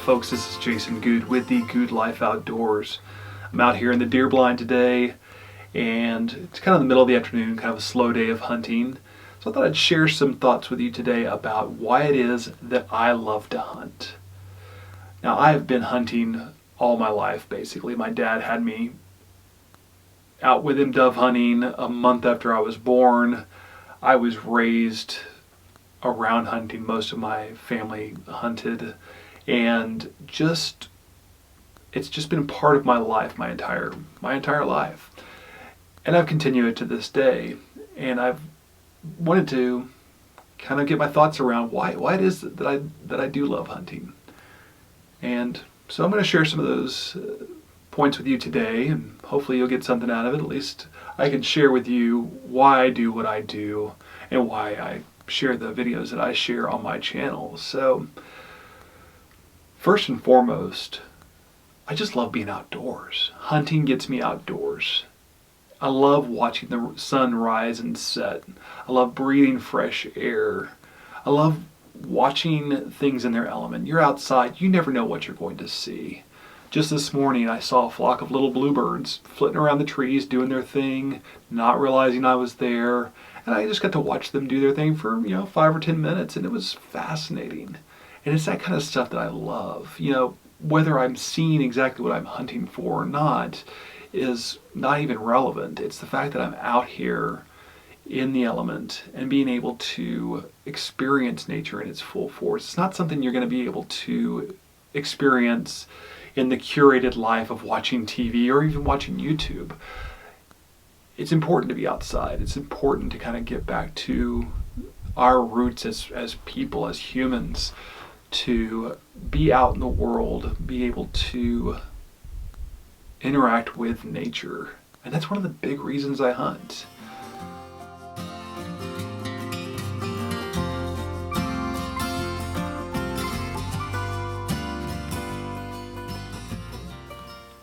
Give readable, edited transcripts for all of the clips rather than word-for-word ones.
folks? This is Jason Good with the Good Life Outdoors. I'm out here in the deer blind today, and it's kind of the middle of the afternoon, kind of a slow day of hunting. So I thought I'd share some thoughts with you today about why it is that I love to hunt. Now, I have been hunting all my life, basically. My dad had me out with him dove hunting a month after I was born. I was raised around hunting. Most of my family hunted, and it's just been part of my life my entire life, and I've continued it to this day. And I've wanted to kind of get my thoughts around why it is that I do love hunting. And so I'm going to share some of those points with you today, and hopefully you'll get something out of it. At least I can share with you why I do what I do and why I share the videos that I share on my channel. So first and foremost, I just love being outdoors. Hunting gets me outdoors. I love watching the sun rise and set. I love breathing fresh air. I love watching things in their element. You're outside, you never know what you're going to see. Just this morning I saw a flock of little bluebirds flitting around the trees doing their thing, not realizing I was there. And I just got to watch them do their thing for 5 or 10 minutes, and it was fascinating. And it's that kind of stuff that I love. Whether I'm seeing exactly what I'm hunting for or not is not even relevant. It's the fact that I'm out here in the element and being able to experience nature in its full force. It's not something you're going to be able to experience in the curated life of watching TV or even watching YouTube. It's important to be outside. It's important to kind of get back to our roots as people, as humans, to be out in the world, be able to interact with nature. And that's one of the big reasons I hunt.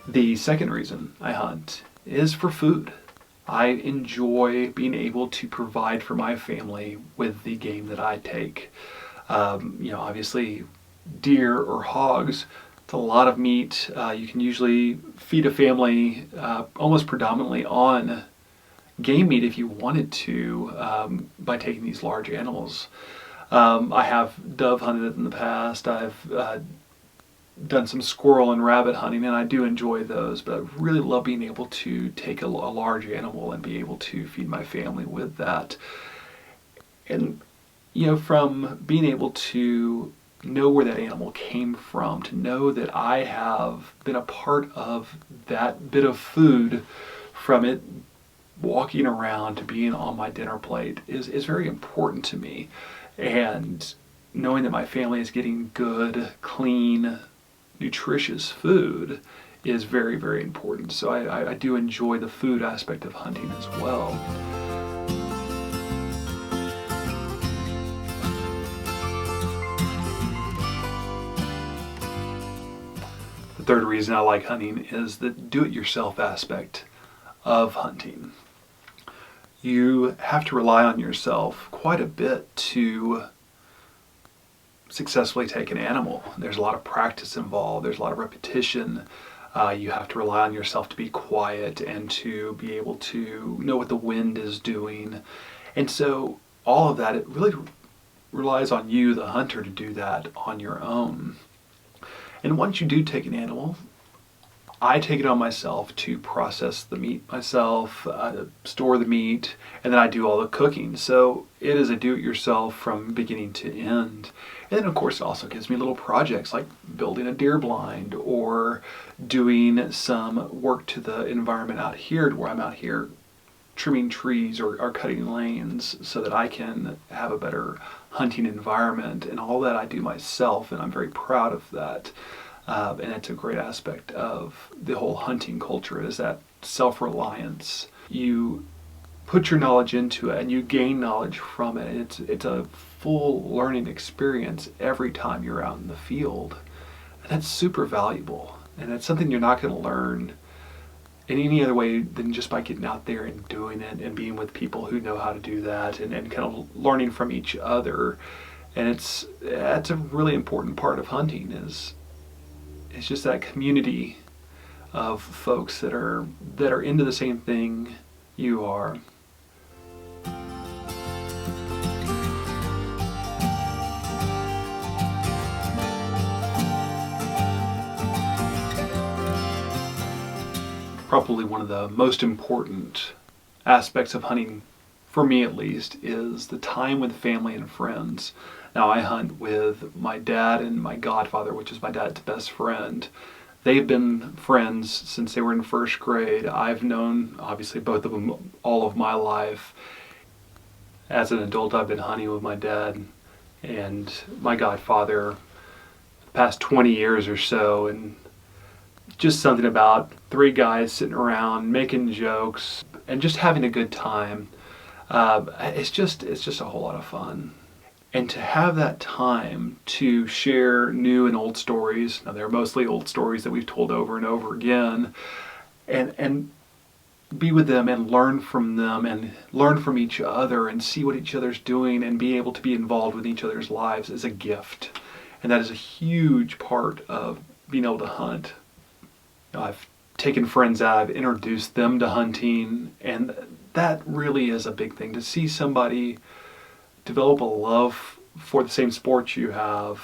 The second reason I hunt is for food. I enjoy being able to provide for my family with the game that I take. Obviously deer or hogs, it's a lot of meat. You can usually feed a family almost predominantly on game meat if you wanted to, by taking these large animals. I have dove hunted in the past. I've done some squirrel and rabbit hunting, and I do enjoy those, but I really love being able to take a large animal and be able to feed my family with that. And from being able to know where that animal came from, to know that I have been a part of that bit of food, from it walking around to being on my dinner plate, is very important to me. And knowing that my family is getting good, clean, nutritious food is very, very important. So I do enjoy the food aspect of hunting as well. The third reason I like hunting is the do-it-yourself aspect of hunting. You have to rely on yourself quite a bit to successfully take an animal. There's a lot of practice involved. There's a lot of repetition. You have to rely on yourself to be quiet and to be able to know what the wind is doing. And so all of that, it really relies on you, the hunter, to do that on your own. And once you do take an animal, I take it on myself to process the meat myself, store the meat, and then I do all the cooking. So it is a do-it-yourself from beginning to end. And then of course it also gives me little projects like building a deer blind or doing some work to the environment out here, where I'm out here trimming trees or cutting lanes so that I can have a better hunting environment. And all that I do myself, and I'm very proud of that. And it's a great aspect of the whole hunting culture, is that self-reliance. You put your knowledge into it and you gain knowledge from it. It's a full learning experience every time you're out in the field. And that's super valuable. And that's something you're not going to learn in any other way than just by getting out there and doing it and being with people who know how to do that, and kind of learning from each other. And that's a really important part of hunting, is it's just that community of folks that are into the same thing you are. Probably one of the most important aspects of hunting, for me at least, is the time with family and friends. Now, I hunt with my dad and my godfather, which is my dad's best friend. They've been friends since they were in first grade. I've known, obviously, both of them all of my life. As an adult, I've been hunting with my dad and my godfather the past 20 years or so, and just something about three guys sitting around making jokes and just having a good time. It's just a whole lot of fun. And to have that time to share new and old stories, now they're mostly old stories that we've told over and over again, and be with them and learn from them and learn from each other and see what each other's doing and be able to be involved with each other's lives is a gift. And that is a huge part of being able to hunt. I've taken friends out, I've introduced them to hunting, and that really is a big thing. To see somebody develop a love for the same sport you have,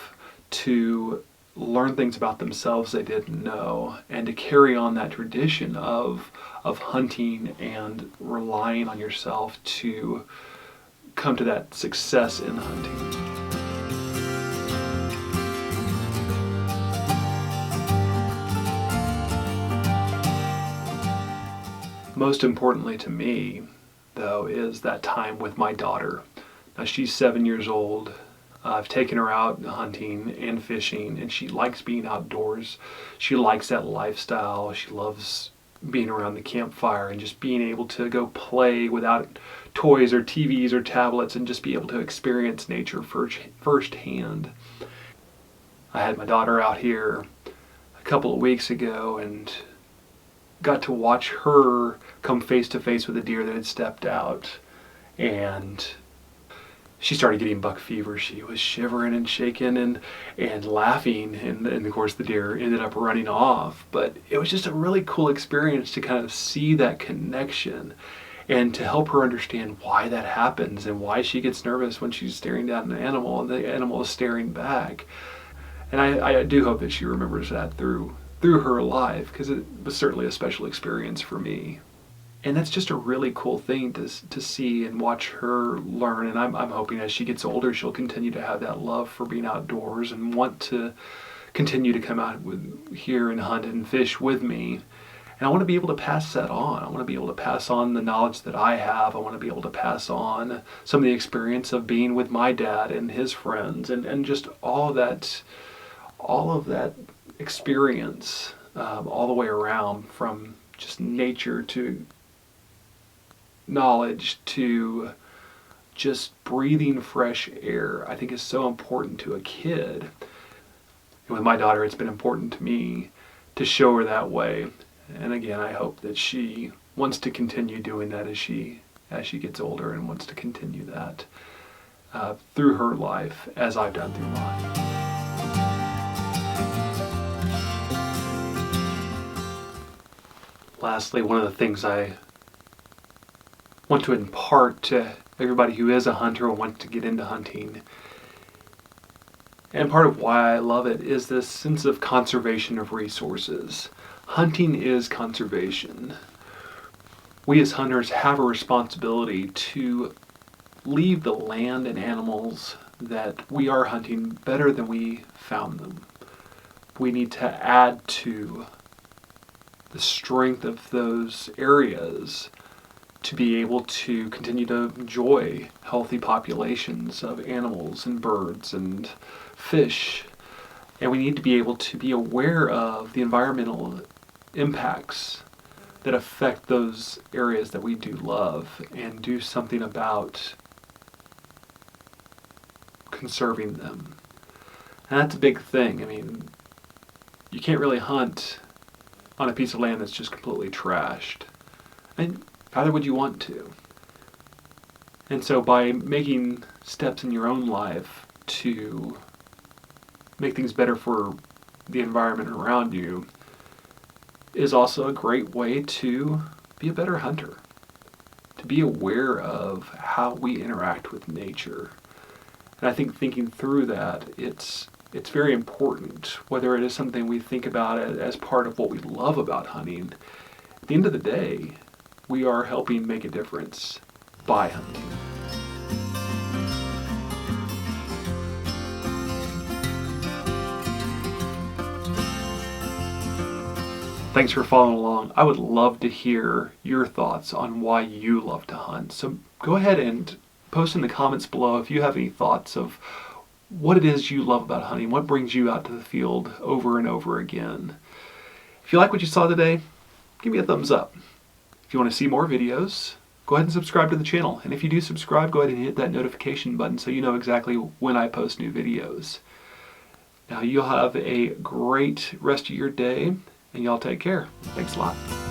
to learn things about themselves they didn't know, and to carry on that tradition of hunting and relying on yourself to come to that success in hunting. Most importantly to me, though, is that time with my daughter. Now, she's 7 years old. I've taken her out hunting and fishing, and she likes being outdoors. She likes that lifestyle. She loves being around the campfire and just being able to go play without toys or TVs or tablets and just be able to experience nature firsthand. I had my daughter out here a couple of weeks ago and got to watch her come face to face with a deer that had stepped out, and she started getting buck fever. She was shivering and shaking and laughing, and of course the deer ended up running off. But it was just a really cool experience to kind of see that connection and to help her understand why that happens and why she gets nervous when she's staring down an animal and the animal is staring back. And I do hope that she remembers that through her life, because it was certainly a special experience for me. And that's just a really cool thing to see and watch her learn. And I'm hoping as she gets older, she'll continue to have that love for being outdoors and want to continue to come out here and hunt and fish with me. And I want to be able to pass that on. I want to be able to pass on the knowledge that I have. I want to be able to pass on some of the experience of being with my dad and his friends, and just all of that experience all the way around, from just nature to knowledge to just breathing fresh air, I think is so important to a kid. And with my daughter, it's been important to me to show her that way. And again, I hope that she wants to continue doing that as she gets older, and wants to continue that through her life as I've done through mine. Lastly, one of the things I want to impart to everybody who is a hunter or wants to get into hunting, and part of why I love it, is this sense of conservation of resources. Hunting is conservation. We as hunters have a responsibility to leave the land and animals that we are hunting better than we found them. We need to add to the strength of those areas to be able to continue to enjoy healthy populations of animals and birds and fish. And we need to be able to be aware of the environmental impacts that affect those areas that we do love, and do something about conserving them. And that's a big thing. I mean, you can't really hunt on a piece of land that's just completely trashed. And neither would you want to. And so by making steps in your own life to make things better for the environment around you is also a great way to be a better hunter, to be aware of how we interact with nature. And I think thinking through that, it's very important, whether it is something we think about as part of what we love about hunting. At the end of the day, we are helping make a difference by hunting. Thanks for following along. I would love to hear your thoughts on why you love to hunt. So go ahead and post in the comments below if you have any thoughts of what it is you love about hunting, what brings you out to the field over and over again. If you like what you saw today, give me a thumbs up. If you want to see more videos, go ahead and subscribe to the channel. And if you do subscribe, go ahead and hit that notification button so you know exactly when I post new videos. Now you'll have a great rest of your day, and y'all take care. Thanks a lot.